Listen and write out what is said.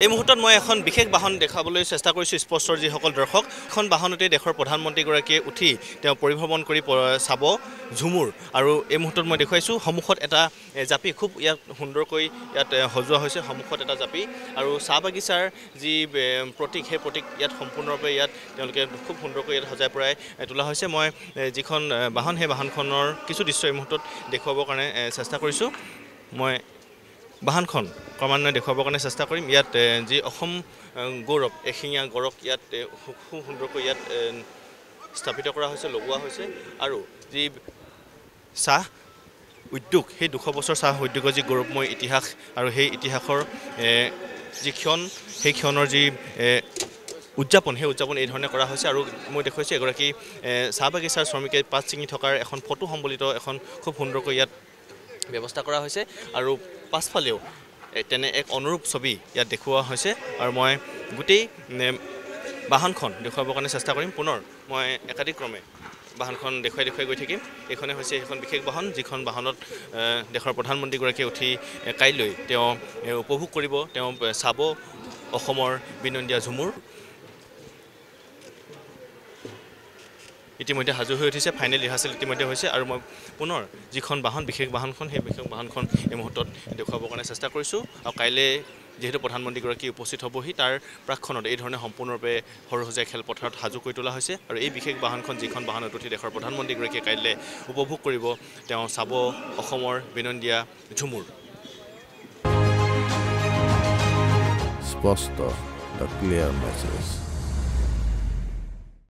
এই মুহূৰ্তত মই এখন বিশেষ বাহন দেখাবলৈ চেষ্টা কৰিছোঁ স্পষ্টৰ যিসকল দৰ্শক এখন বাহনতে দেশৰ প্ৰধানমন্ত্ৰীগৰাকীয়ে উঠি তেওঁ পৰিভ্ৰমণ কৰি চাব ঝুমুৰ আৰু এই মুহূৰ্তত মই দেখুৱাইছোঁ সন্মুখত এটা জাপি খুব ইয়াত সুন্দৰকৈ ইয়াত সজোৱা হৈছে সন্মুখত এটা জাপি আৰু চাহ বাগিচাৰ যি প্ৰতীক সেই প্ৰতীক ইয়াত সম্পূৰ্ণৰূপে ইয়াত তেওঁলোকে খুব সুন্দৰকৈ ইয়াত সজাই পৰাই তোলা হৈছে মই যিখন বাহন সেই বাহনখনৰ কিছু দৃশ্য এই মুহূৰ্তত দেখুৱাবৰ কাৰণে চেষ্টা কৰিছোঁ মই বাহনখন ক্ৰমান্বয়ে দেখুৱাবৰ কাৰণে চেষ্টা কৰিম ইয়াত যি অসম গৌৰৱ এশিঙীয়া গড়ক ইয়াত খুব সুন্দৰকৈ ইয়াত স্থাপিত কৰা হৈছে লগোৱা হৈছে আৰু যি চাহ উদ্যোগ সেই 200 বছৰ চাহ উদ্যোগৰ যি গৌৰৱময় ইতিহাস আৰু সেই ইতিহাসৰ যি ক্ষণ সেই ক্ষণৰ যি উদযাপন সেই উদযাপন এই ধৰণে কৰা হৈছে আৰু মই দেখুৱাইছোঁ এগৰাকী চাহ বাগিচাৰ শ্ৰমিকে পাত ছিঙি থকাৰ এখন ফটো সম্বলিত এখন খুব সুন্দৰকৈ ইয়াত ব্যৱস্থা কৰা হৈছে আৰু পাছফালেও তেনে এক অনুৰূপ ছবি ইয়াত দেখুওৱা হৈছে আৰু মই গোটেই বাহনখন দেখুৱাবৰ কাৰণে চেষ্টা কৰিম পুনৰ মই একাধিক্ৰমে বাহনখন দেখুৱাই গৈ থাকিম এইখনে হৈছে এখন বিশেষ বাহন যিখন বাহনত দেশৰ প্ৰধানমন্ত্ৰীগৰাকীয়ে উঠি কাইলৈ তেওঁ উপভোগ কৰিব তেওঁ চাব অসমৰ বিনন্দীয়া ঝুমুৰ ইতিমধ্যে সাজু হৈ উঠিছে ফাইনেল ৰিহাৰ্চেল ইতিমধ্যে হৈছে আৰু মই পুনৰ যিখন বাহন বিশেষ বাহনখন সেই বিশেষ বাহনখন এই মুহূৰ্তত দেখুৱাবৰ কাৰণে চেষ্টা কৰিছোঁ আৰু কাইলৈ যেহেতু প্ৰধানমন্ত্ৰীগৰাকী উপস্থিত হ'বহি তাৰ প্ৰাকখনত এই ধৰণে সম্পূৰ্ণৰূপে সৰুসজাই খেলপথাৰত সাজু কৰি তোলা হৈছে আৰু এই বিশেষ বাহনখন যিখন বাহনত উঠি দেশৰ প্ৰধানমন্ত্ৰীগৰাকীয়ে কাইলৈ উপভোগ কৰিব তেওঁ চাব অসমৰ বিনন্দীয়া ঝুমুৰ স্পষ্ট দ্য ক্লিয়াৰ মেছেজ